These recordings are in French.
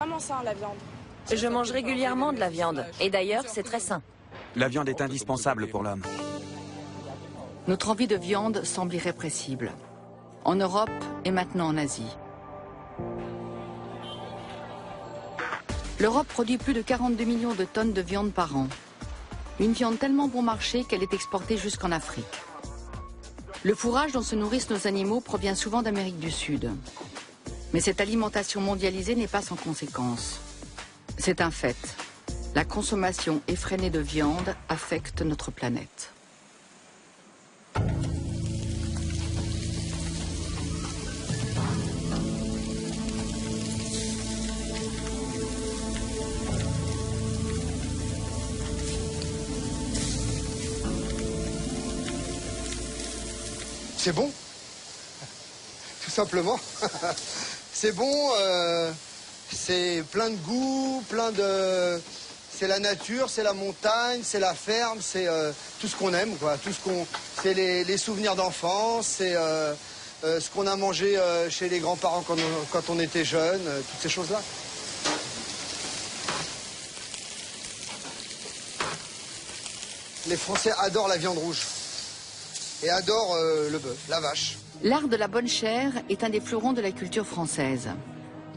Vraiment sain, la viande. Je mange régulièrement de la viande. Et d'ailleurs, c'est très sain. La viande est indispensable pour l'homme. Notre envie de viande semble irrépressible. En Europe et maintenant en Asie. L'Europe produit plus de 42 millions de tonnes de viande par an. Une viande tellement bon marché qu'elle est exportée jusqu'en Afrique. Le fourrage dont se nourrissent nos animaux provient souvent d'Amérique du Sud. Mais cette alimentation mondialisée n'est pas sans conséquences. C'est un fait. La consommation effrénée de viande affecte notre planète. C'est bon, tout simplement. C'est bon, c'est plein de goût, c'est la nature, c'est la montagne, c'est la ferme, c'est tout ce qu'on aime, quoi. C'est les souvenirs d'enfance, c'est ce qu'on a mangé chez les grands-parents quand on était jeune, toutes ces choses-là. Les Français adorent la viande rouge. Et adore le bœuf, la vache. L'art de la bonne chère est un des fleurons de la culture française.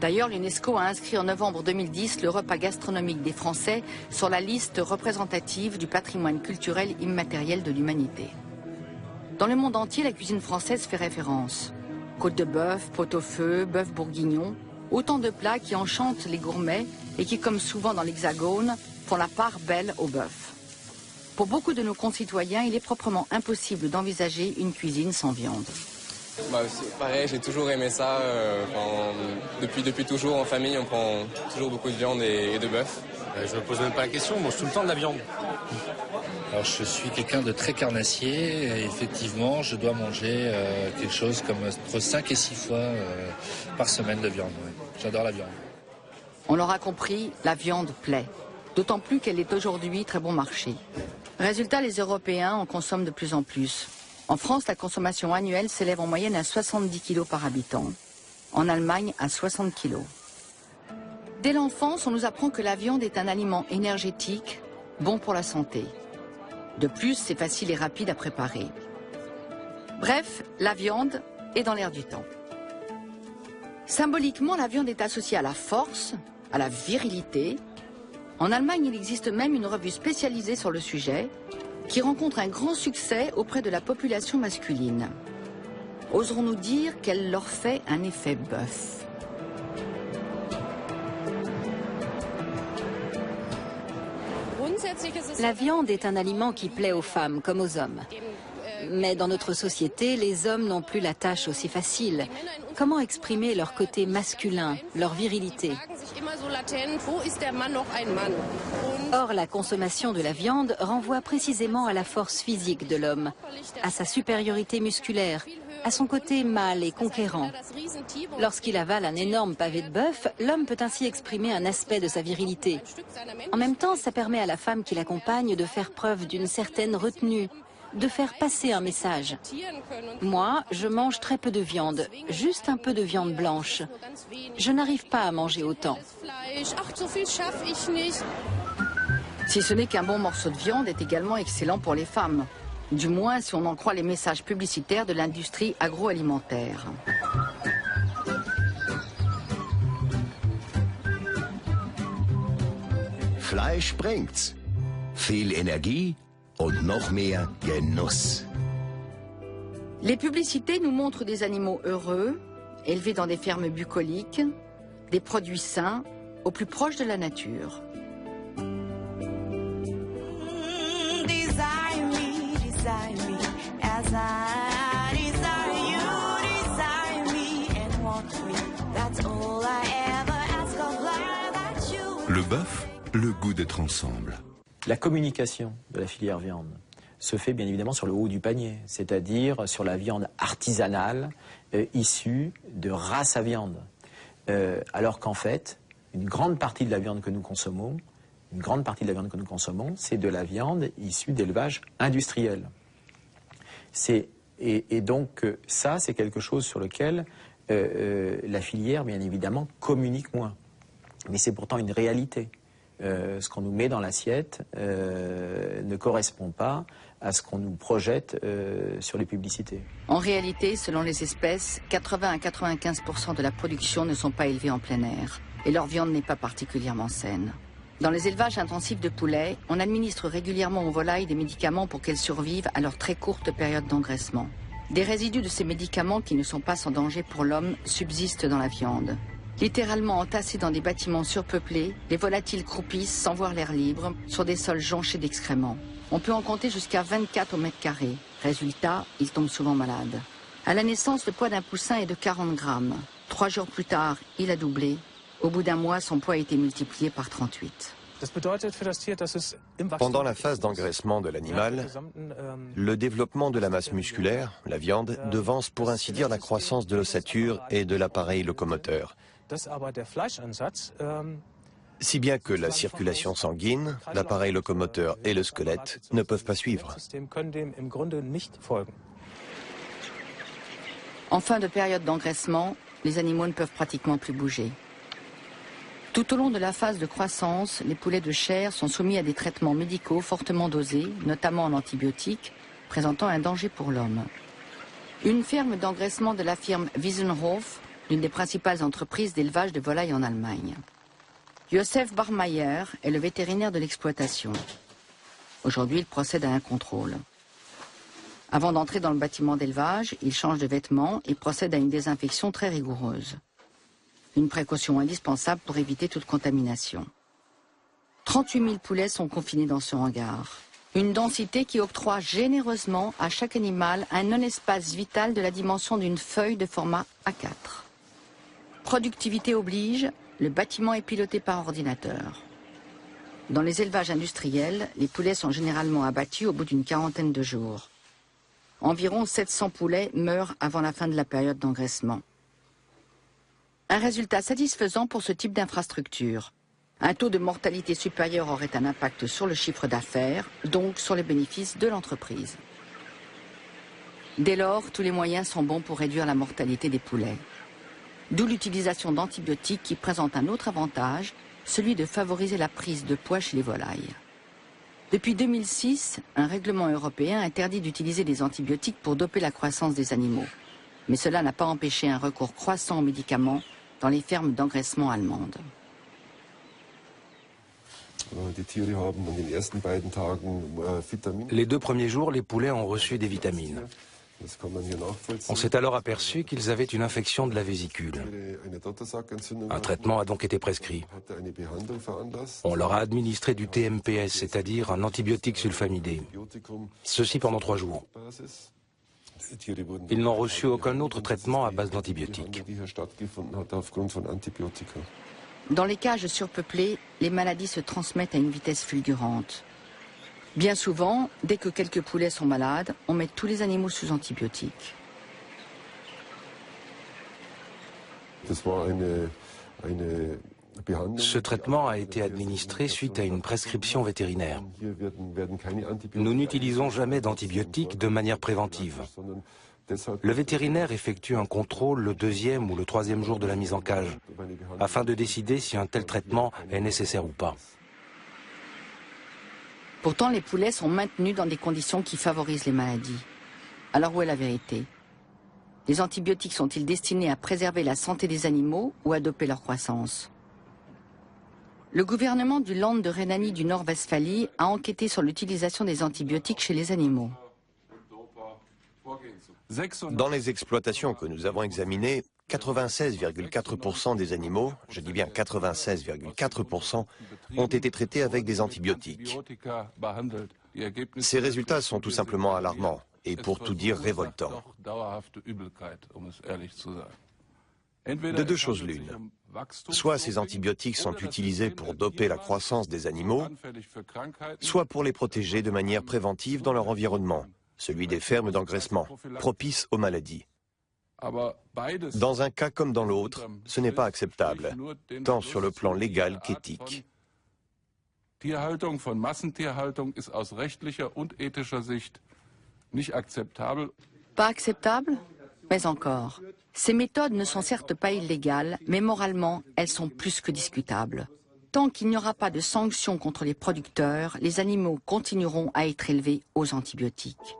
D'ailleurs, l'UNESCO a inscrit en novembre 2010 le repas gastronomique des Français sur la liste représentative du patrimoine culturel immatériel de l'humanité. Dans le monde entier, la cuisine française fait référence. Côte de bœuf, pot-au-feu, bœuf bourguignon, autant de plats qui enchantent les gourmets et qui, comme souvent dans l'Hexagone, font la part belle au bœuf. Pour beaucoup de nos concitoyens, il est proprement impossible d'envisager une cuisine sans viande. Pareil, j'ai toujours aimé ça. Depuis toujours, en famille, on prend toujours beaucoup de viande et de bœuf. Je me pose même pas la question, on mange tout le temps de la viande. Alors je suis quelqu'un de très carnassier et effectivement je dois manger quelque chose comme entre 5 et 6 fois par semaine de viande. Ouais. J'adore la viande. On l'aura compris, la viande plaît. D'autant plus qu'elle est aujourd'hui très bon marché. Résultat, les Européens en consomment de plus en plus. En France, la consommation annuelle s'élève en moyenne à 70 kg par habitant. En Allemagne, à 60 kg. Dès l'enfance, on nous apprend que la viande est un aliment énergétique, bon pour la santé. De plus, c'est facile et rapide à préparer. Bref, la viande est dans l'air du temps. Symboliquement, la viande est associée à la force, à la virilité. En Allemagne, il existe même une revue spécialisée sur le sujet qui rencontre un grand succès auprès de la population masculine. Oserons-nous dire qu'elle leur fait un effet bœuf? La viande est un aliment qui plaît aux femmes comme aux hommes. Mais dans notre société, les hommes n'ont plus la tâche aussi facile. Comment exprimer leur côté masculin, leur virilité? Or, la consommation de la viande renvoie précisément à la force physique de l'homme, à sa supériorité musculaire, à son côté mâle et conquérant. Lorsqu'il avale un énorme pavé de bœuf, l'homme peut ainsi exprimer un aspect de sa virilité. En même temps, ça permet à la femme qui l'accompagne de faire preuve d'une certaine retenue, de faire passer un message. Moi, je mange très peu de viande, juste un peu de viande blanche. Je n'arrive pas à manger autant. Si ce n'est qu'un bon morceau de viande est également excellent pour les femmes. Du moins si on en croit les messages publicitaires de l'industrie agroalimentaire. Fleisch bringt's. Viel Energie und noch mehr Genuss. Les publicités nous montrent des animaux heureux, élevés dans des fermes bucoliques, des produits sains, au plus proche de la nature. Le bœuf, le goût d'être ensemble. La communication de la filière viande se fait bien évidemment sur le haut du panier, c'est-à-dire sur la viande artisanale issue de races à viande. Alors qu'en fait, une grande partie de la viande que nous consommons, c'est de la viande issue d'élevage industriel. Et donc ça, c'est quelque chose sur lequel la filière, bien évidemment, communique moins. Mais c'est pourtant une réalité. Ce qu'on nous met dans l'assiette ne correspond pas à ce qu'on nous projette sur les publicités. En réalité, selon les espèces, 80 à 95% de la production ne sont pas élevées en plein air. Et leur viande n'est pas particulièrement saine. Dans les élevages intensifs de poulets, on administre régulièrement aux volailles des médicaments pour qu'elles survivent à leur très courte période d'engraissement. Des résidus de ces médicaments qui ne sont pas sans danger pour l'homme subsistent dans la viande. Littéralement entassés dans des bâtiments surpeuplés, les volatiles croupissent sans voir l'air libre sur des sols jonchés d'excréments. On peut en compter jusqu'à 24 au mètre carré. Résultat, ils tombent souvent malades. À la naissance, le poids d'un poussin est de 40 grammes. 3 jours plus tard, il a doublé. Au bout d'un mois, son poids a été multiplié par 38. Pendant la phase d'engraissement de l'animal, le développement de la masse musculaire, la viande, devance pour ainsi dire la croissance de l'ossature et de l'appareil locomoteur. Si bien que la circulation sanguine, l'appareil locomoteur et le squelette ne peuvent pas suivre. En fin de période d'engraissement, les animaux ne peuvent pratiquement plus bouger. Tout au long de la phase de croissance, les poulets de chair sont soumis à des traitements médicaux fortement dosés, notamment en antibiotiques, présentant un danger pour l'homme. Une ferme d'engraissement de la firme Wiesenhof, l'une des principales entreprises d'élevage de volailles en Allemagne. Josef Barmeyer est le vétérinaire de l'exploitation. Aujourd'hui, il procède à un contrôle. Avant d'entrer dans le bâtiment d'élevage, il change de vêtements et procède à une désinfection très rigoureuse. Une précaution indispensable pour éviter toute contamination. 38 000 poulets sont confinés dans ce hangar. Une densité qui octroie généreusement à chaque animal un non-espace vital de la dimension d'une feuille de format A4. Productivité oblige, le bâtiment est piloté par ordinateur. Dans les élevages industriels, les poulets sont généralement abattus au bout d'une quarantaine de jours. Environ 700 poulets meurent avant la fin de la période d'engraissement. Un résultat satisfaisant pour ce type d'infrastructure. Un taux de mortalité supérieur aurait un impact sur le chiffre d'affaires, donc sur les bénéfices de l'entreprise. Dès lors, tous les moyens sont bons pour réduire la mortalité des poulets. D'où l'utilisation d'antibiotiques qui présente un autre avantage, celui de favoriser la prise de poids chez les volailles. Depuis 2006, un règlement européen interdit d'utiliser des antibiotiques pour doper la croissance des animaux. Mais cela n'a pas empêché un recours croissant aux médicaments dans les fermes d'engraissement allemandes. Les 2 premiers jours, les poulets ont reçu des vitamines. On s'est alors aperçu qu'ils avaient une infection de la vésicule. Un traitement a donc été prescrit. On leur a administré du TMPS, c'est-à-dire un antibiotique sulfamidé. Ceci pendant 3 jours. Ils n'ont reçu aucun autre traitement à base d'antibiotiques. Dans les cages surpeuplées, les maladies se transmettent à une vitesse fulgurante. Bien souvent, dès que quelques poulets sont malades, on met tous les animaux sous antibiotiques. Ce traitement a été administré suite à une prescription vétérinaire. Nous n'utilisons jamais d'antibiotiques de manière préventive. Le vétérinaire effectue un contrôle le 2e ou le 3e jour de la mise en cage, afin de décider si un tel traitement est nécessaire ou pas. Pourtant, les poulets sont maintenus dans des conditions qui favorisent les maladies. Alors où est la vérité? Les antibiotiques sont-ils destinés à préserver la santé des animaux ou à doper leur croissance? Le gouvernement du Land de Rhénanie du Nord-Westphalie a enquêté sur l'utilisation des antibiotiques chez les animaux. Dans les exploitations que nous avons examinées, 96,4% des animaux, je dis bien 96,4%, ont été traités avec des antibiotiques. Ces résultats sont tout simplement alarmants et pour tout dire révoltants. De 2 choses l'une. Soit ces antibiotiques sont utilisés pour doper la croissance des animaux, soit pour les protéger de manière préventive dans leur environnement, celui des fermes d'engraissement, propices aux maladies. Dans un cas comme dans l'autre, ce n'est pas acceptable, tant sur le plan légal qu'éthique. Pas acceptable? Mais encore. Ces méthodes ne sont certes pas illégales, mais moralement, elles sont plus que discutables. Tant qu'il n'y aura pas de sanctions contre les producteurs, les animaux continueront à être élevés aux antibiotiques.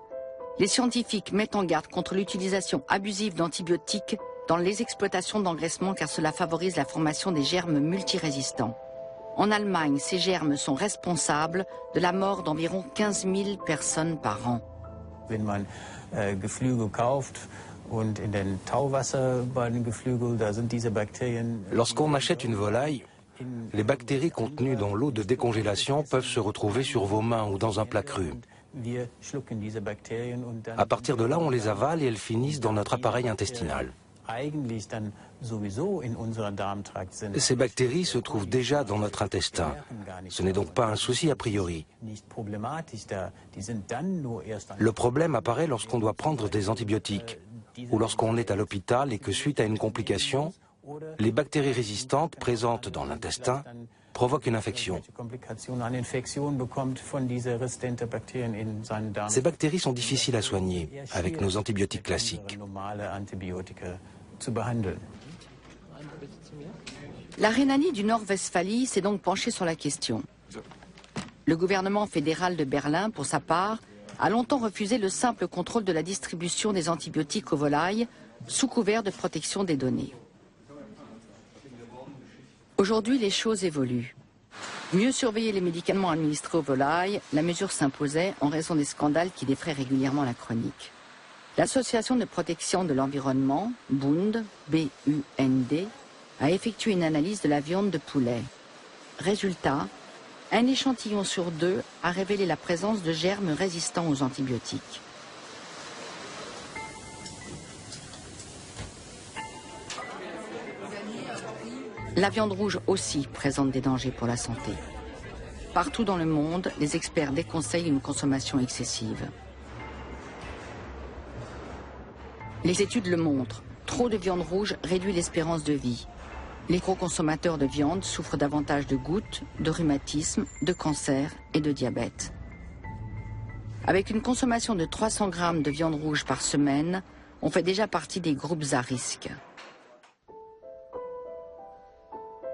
Les scientifiques mettent en garde contre l'utilisation abusive d'antibiotiques dans les exploitations d'engraissement car cela favorise la formation des germes multirésistants. En Allemagne, ces germes sont responsables de la mort d'environ 15 000 personnes par an. Wenn man Geflügel kauft und in den Tauwasser bei den Geflügel, da sind diese Bakterien. Lorsqu'on achète une volaille, les bactéries contenues dans l'eau de décongélation peuvent se retrouver sur vos mains ou dans un plat cru. À partir de là, on les avale et elles finissent dans notre appareil intestinal. Ces bactéries se trouvent déjà dans notre intestin. Ce n'est donc pas un souci a priori. Le problème apparaît lorsqu'on doit prendre des antibiotiques ou lorsqu'on est à l'hôpital et que suite à une complication, les bactéries résistantes présentes dans l'intestin provoquent une infection. Ces bactéries sont difficiles à soigner avec nos antibiotiques classiques. La Rhénanie du Nord-Westphalie s'est donc penchée sur la question. Le gouvernement fédéral de Berlin, pour sa part, a longtemps refusé le simple contrôle de la distribution des antibiotiques aux volailles sous couvert de protection des données. Aujourd'hui, les choses évoluent. Mieux surveiller les médicaments administrés aux volailles, la mesure s'imposait en raison des scandales qui défraient régulièrement la chronique. L'Association de protection de l'environnement, Bund, B-U-N-D, a effectué une analyse de la viande de poulet. Résultat, un échantillon sur 2 a révélé la présence de germes résistants aux antibiotiques. La viande rouge aussi présente des dangers pour la santé. Partout dans le monde, les experts déconseillent une consommation excessive. Les études le montrent, trop de viande rouge réduit l'espérance de vie. Les gros consommateurs de viande souffrent davantage de gouttes, de rhumatisme, de cancer et de diabète. Avec une consommation de 300 grammes de viande rouge par semaine, on fait déjà partie des groupes à risque.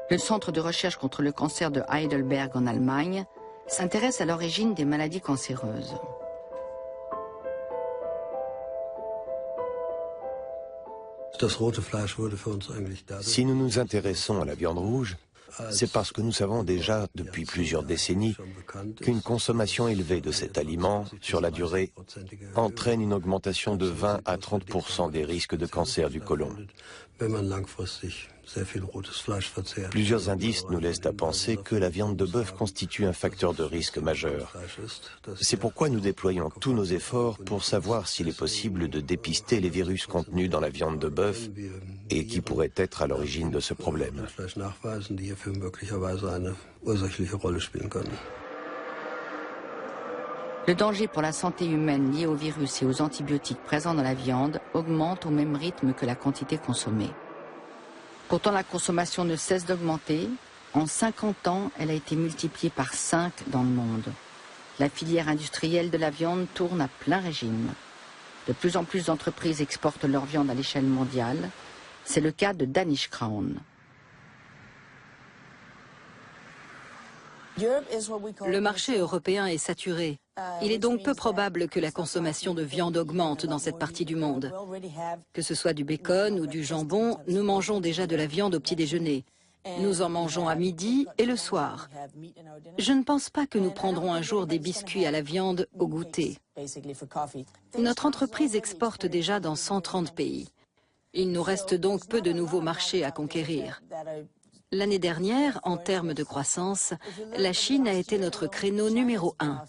Le Centre de recherche contre le cancer de Heidelberg en Allemagne s'intéresse à l'origine des maladies cancéreuses. Si nous nous intéressons à la viande rouge, c'est parce que nous savons déjà depuis plusieurs décennies qu'une consommation élevée de cet aliment sur la durée entraîne une augmentation de 20 à 30% des risques de cancer du côlon. Plusieurs indices nous laissent à penser que la viande de bœuf constitue un facteur de risque majeur. C'est pourquoi nous déployons tous nos efforts pour savoir s'il est possible de dépister les virus contenus dans la viande de bœuf et qui pourraient être à l'origine de ce problème. Le danger pour la santé humaine lié aux virus et aux antibiotiques présents dans la viande augmente au même rythme que la quantité consommée. Pourtant, la consommation ne cesse d'augmenter. En 50 ans, elle a été multipliée par 5 dans le monde. La filière industrielle de la viande tourne à plein régime. De plus en plus d'entreprises exportent leur viande à l'échelle mondiale. C'est le cas de Danish Crown. Le marché européen est saturé. Il est donc peu probable que la consommation de viande augmente dans cette partie du monde. Que ce soit du bacon ou du jambon, nous mangeons déjà de la viande au petit déjeuner. Nous en mangeons à midi et le soir. Je ne pense pas que nous prendrons un jour des biscuits à la viande au goûter. Notre entreprise exporte déjà dans 130 pays. Il nous reste donc peu de nouveaux marchés à conquérir. L'année dernière, en termes de croissance, la Chine a été notre créneau numéro 1.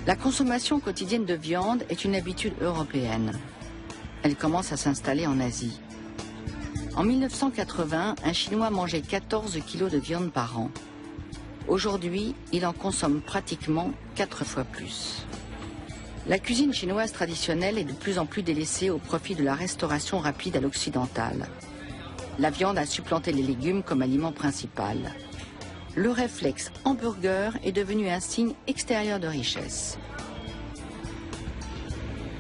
La consommation quotidienne de viande est une habitude européenne. Elle commence à s'installer en Asie. En 1980, un Chinois mangeait 14 kilos de viande par an. Aujourd'hui, il en consomme pratiquement 4 fois plus. La cuisine chinoise traditionnelle est de plus en plus délaissée au profit de la restauration rapide à l'occidentale. La viande a supplanté les légumes comme aliment principal. Le réflexe hamburger est devenu un signe extérieur de richesse.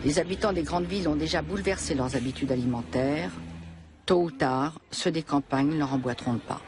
Les habitants des grandes villes ont déjà bouleversé leurs habitudes alimentaires. Tôt ou tard, ceux des campagnes leur emboîteront le pas.